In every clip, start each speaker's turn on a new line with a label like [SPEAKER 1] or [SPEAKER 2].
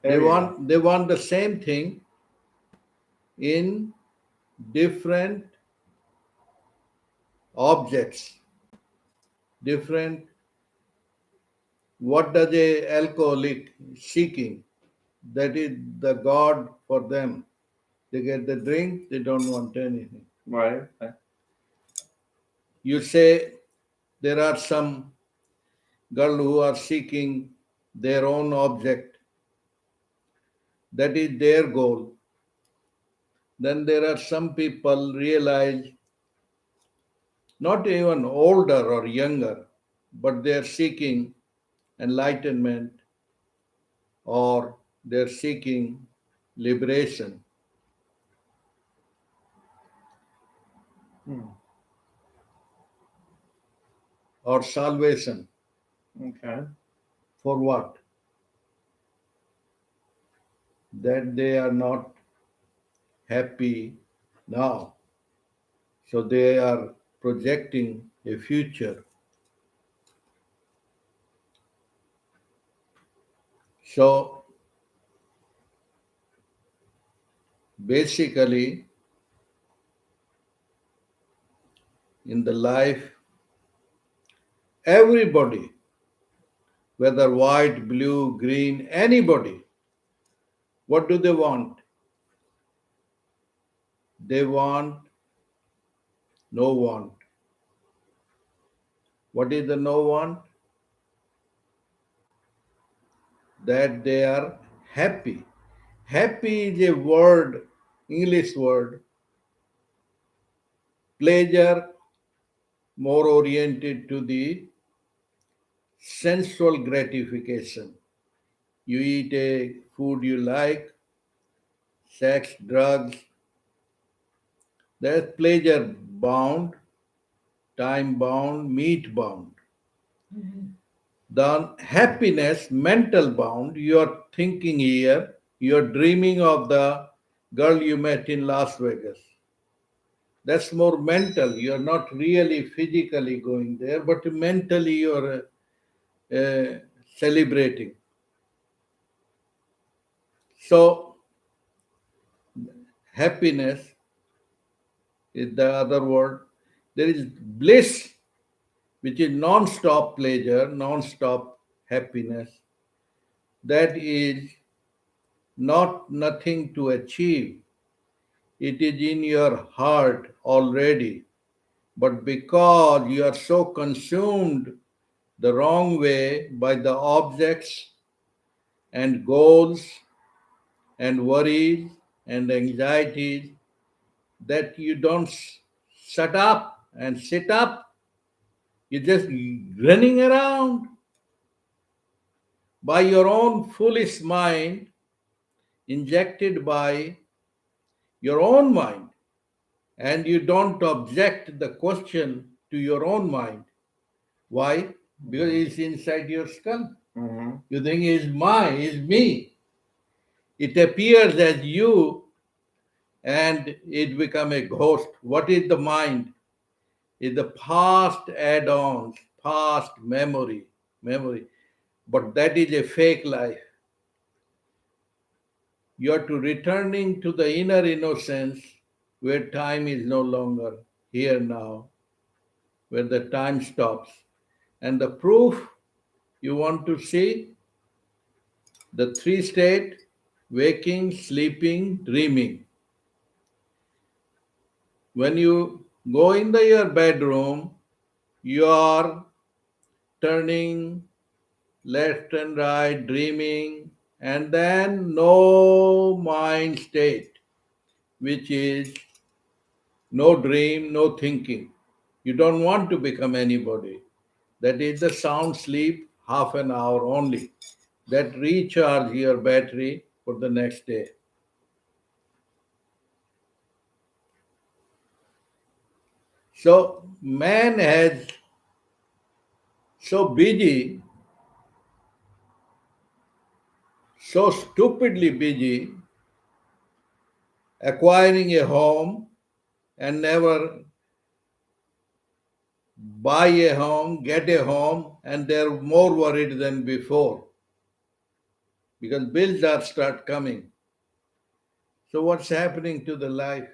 [SPEAKER 1] They want the same thing in different objects, different. What does a alcoholic seeking? That is the God for them. They get the drink, they don't want anything.
[SPEAKER 2] Right.
[SPEAKER 1] You say there are some girls who are seeking their own object, that is their goal. Then there are some people realize, not even older or younger, but they are seeking enlightenment or they're seeking liberation or salvation.
[SPEAKER 2] Okay.
[SPEAKER 1] For what? That they are not happy now. So they are projecting a future. So basically, in the life, everybody, whether white, blue, green, anybody, what do they want? They want no want. What is the no want? That they are happy. Happy is a word, English word, pleasure more oriented to the sensual gratification. You eat a food you like, sex, drugs, that's pleasure bound, time bound, meat bound. The happiness, mental bound, you are thinking here, you are dreaming of the girl you met in Las Vegas. That's more mental. You are not really physically going there, but mentally you are celebrating. So, happiness is the other word. There is bliss, which is non stop pleasure, non stop happiness. That is not nothing to achieve. It is in your heart already. But because you are so consumed the wrong way by the objects and goals and worries and anxieties that you don't shut up and sit up. You're just running around by your own foolish mind, injected by your own mind. And you don't object the question to your own mind. Why? Because it's inside your skull. You think it's mine, it's me. It appears as you and it become a ghost. What is the mind? Is the past add-ons, past memory. But that is a fake life. You are to returning to the inner innocence where time is no longer here now, where the time stops. And the proof you want to see, the three state, waking, sleeping, dreaming. When you go in your bedroom, you are turning left and right, dreaming, and then no mind state, which is no dream, no thinking. You don't want to become anybody. That is the sound sleep, half an hour only. That recharge your battery for the next day. So man has so busy, so stupidly busy acquiring a home and never buy a home, get a home, and they're more worried than before. because bills are start coming. So what's happening to the life?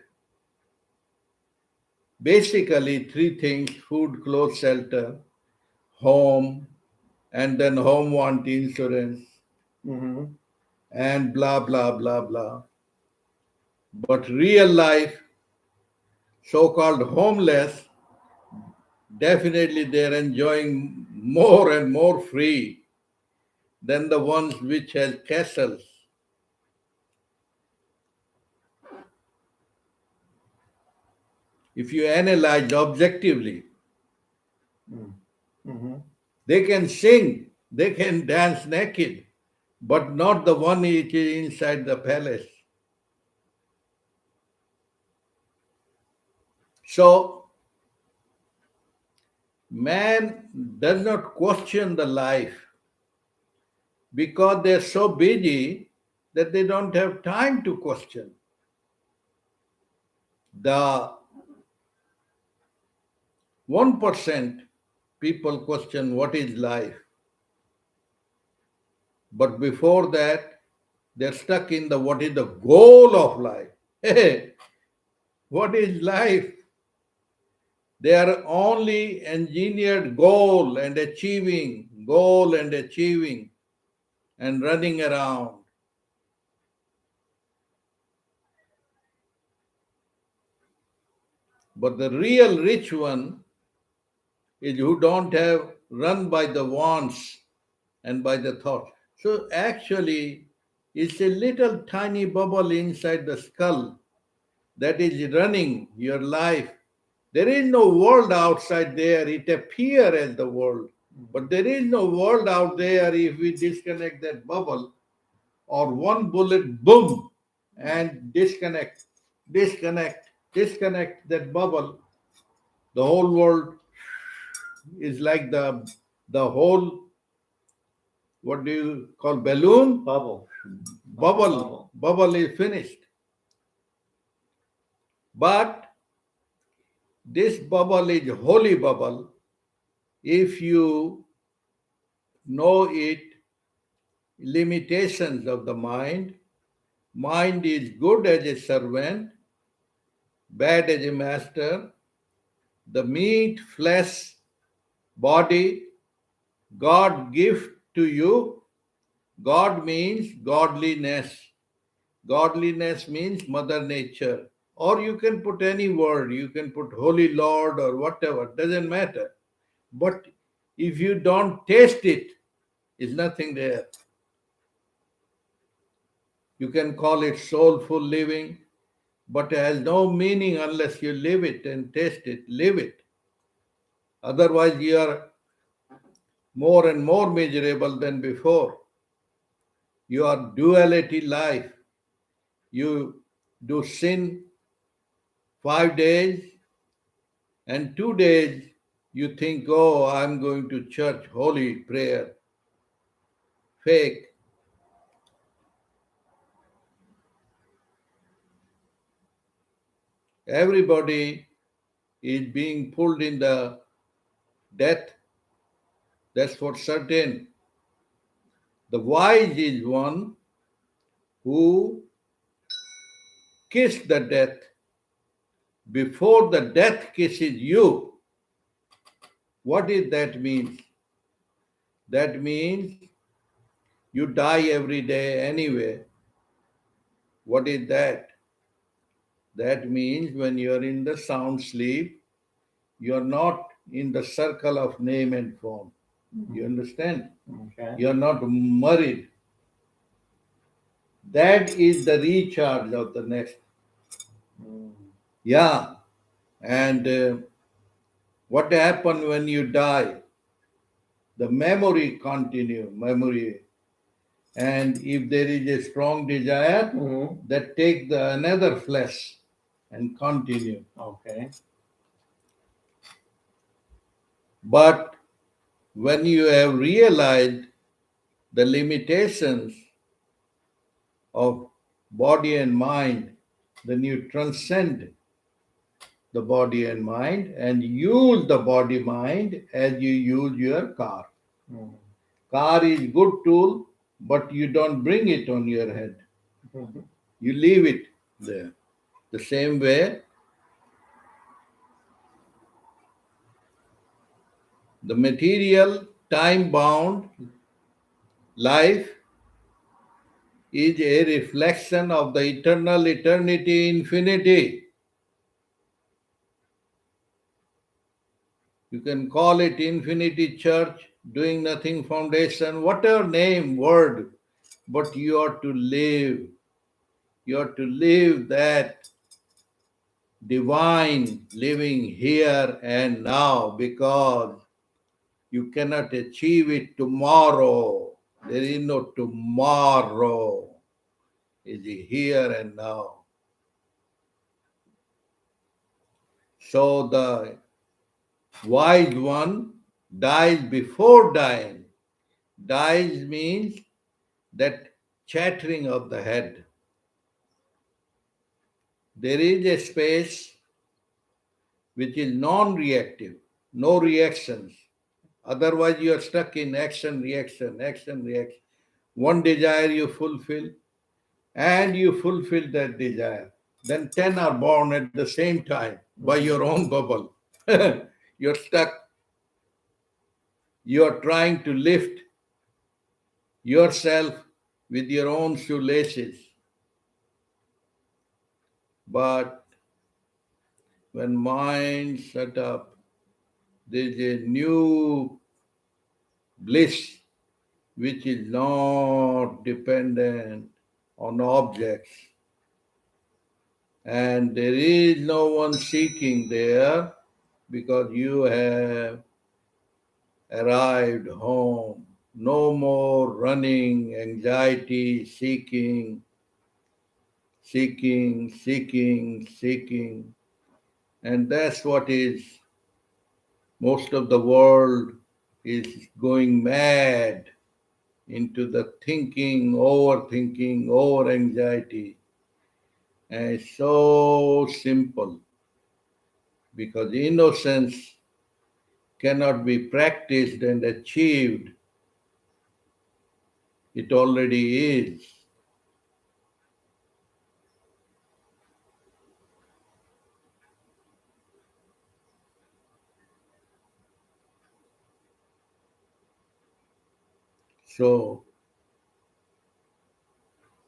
[SPEAKER 1] Basically, three things: food, clothes, shelter, home, and then home want insurance,
[SPEAKER 2] Mm-hmm.
[SPEAKER 1] and blah, blah, blah, blah. But real life, so called homeless, definitely they're enjoying more and more free than the ones which has castles. If you analyze objectively,
[SPEAKER 2] Mm-hmm.
[SPEAKER 1] they can sing, they can dance naked, but not the one which is inside the palace. So, man does not question the life because they're so busy that they don't have time to question. The 1% people question what is life, but before that, they're stuck in the what is the goal of life. Hey, what is life? They are only engineered goal and achieving, and running around. But the real rich one is who don't have run by the wants and by the thought. So actually, it's a little tiny bubble inside the skull that is running your life. There is no world outside there. It appears as the world. But there is no world out there if we disconnect that bubble or one bullet, boom, and disconnect that bubble. The whole world is like the whole, what do you call, balloon?
[SPEAKER 2] Bubble.
[SPEAKER 1] Bubble is finished. But this bubble is holy bubble if you know it limitations of the mind. Mind is good as a servant, bad as a master. The meat, flesh, body, God gift to you. God means godliness. Godliness means Mother Nature. Or you can put any word, you can put Holy Lord or whatever, doesn't matter. But if you don't taste it, is nothing there. You can call it soulful living, but it has no meaning unless you live it and taste it, live it. Otherwise, you are more and more miserable than before. You are duality life. You do sin 5 days, and 2 days you think, oh, I'm going to church, holy prayer, fake. Everybody is being pulled in the death, that's for certain. The wise is one who kissed the death before the death kisses you. What is that means? That means you die every day anyway. What is that? That means when you are in the sound sleep, you are not in the circle of name and form. You understand?
[SPEAKER 2] Okay.
[SPEAKER 1] You are not married. That is the recharge of the next. Yeah. And what happens when you die? The memory continue, memory. And if there is a strong desire, that take the another flesh and continue.
[SPEAKER 2] Okay.
[SPEAKER 1] But when you have realized the limitations of body and mind, then you transcend the body and mind and use the body mind as you use your car. Car is good tool, but you don't bring it on your head.
[SPEAKER 2] Mhm.
[SPEAKER 1] You leave it there. The same way, the material, time bound life is a reflection of the eternal eternity, infinity. You can call it Infinity Church, Doing Nothing Foundation, whatever name, word, but you are to live. You are to live that divine living here and now because you cannot achieve it tomorrow. There is no tomorrow. It is here and now. So the wise one dies before dying. Dies means that chattering of the head. There is a space which is non reactive, no reactions. Otherwise, you are stuck in action, reaction, action, reaction. One desire you fulfill, and you fulfill that desire. Then 10 are born at the same time by your own bubble. You're stuck. You are trying to lift yourself with your own shoelaces. But when mind shut up, there's a new bliss which is not dependent on objects. And there is no one seeking there because you have arrived home. No more running, anxiety, seeking. And that's what is most of the world is going mad into the thinking, over anxiety. And it's so simple because innocence cannot be practiced and achieved. It already is. So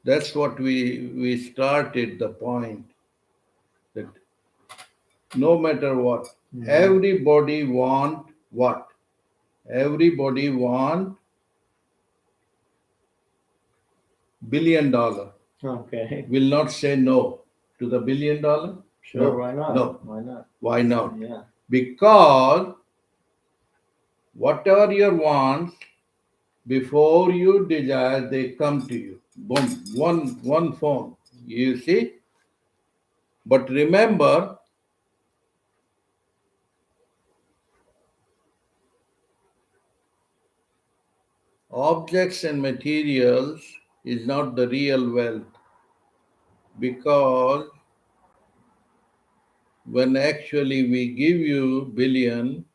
[SPEAKER 1] that's what we started the point that no matter what, everybody want what? Everybody want $1 billion.
[SPEAKER 2] Okay.
[SPEAKER 1] Will not say no to the $1 billion?
[SPEAKER 2] Sure,
[SPEAKER 1] No.
[SPEAKER 2] why not?
[SPEAKER 1] No.
[SPEAKER 2] Why not?
[SPEAKER 1] Why not?
[SPEAKER 2] Yeah.
[SPEAKER 1] Because whatever your wants, before you desire, they come to you. Boom, one phone. You see? But remember, objects and materials is not the real wealth because when actually we give you billion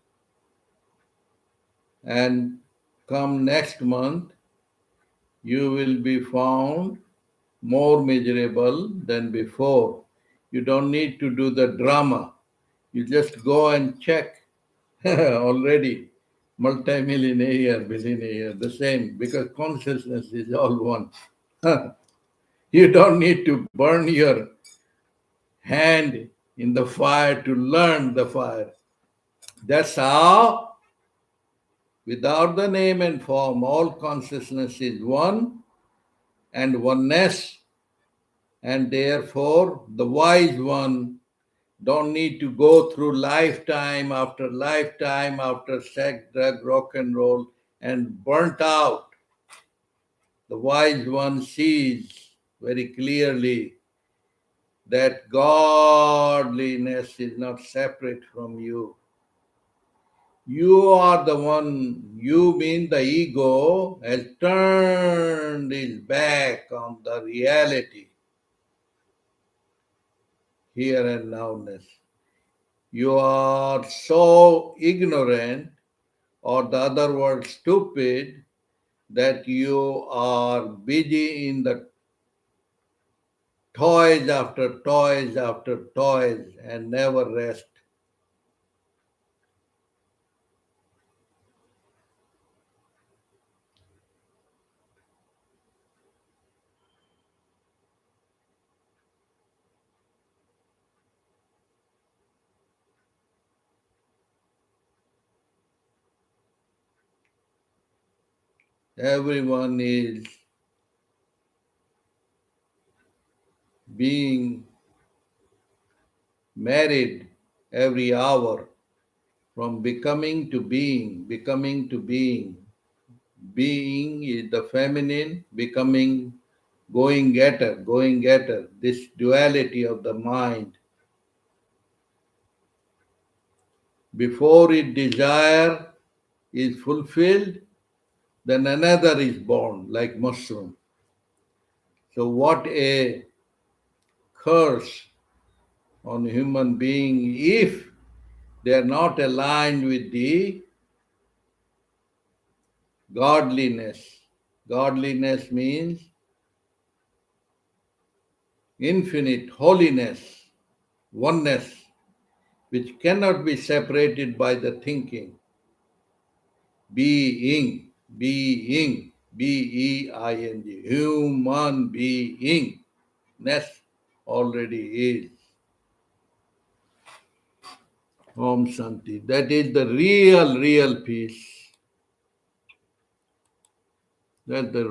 [SPEAKER 1] and come next month, you will be found more miserable than before. You don't need to do the drama. You just go and check already. Multimillionaire, billionaire, the same, because consciousness is all one. You don't need to burn your hand in the fire to learn the fire. That's how, without the name and form, all consciousness is one and oneness, and therefore the wise one don't need to go through lifetime after sex, drug, rock and roll, and burnt out. The wise one sees very clearly that godliness is not separate from you. You are the one, you mean the ego, has turned its back on the reality, here and nowness. You are so ignorant, or the other word, stupid, that you are busy in the toys after toys and never rest. Everyone is being married every hour, from becoming to being, becoming to being. Being is the feminine, becoming going getter, this duality of the mind. Before its desire is fulfilled, then another is born like mushroom. So what a curse on human being if they are not aligned with the godliness. Godliness means infinite holiness, oneness, which cannot be separated by the thinking. Being, being, being, human being, ness already is. Om Shanti. That is the real peace. That's the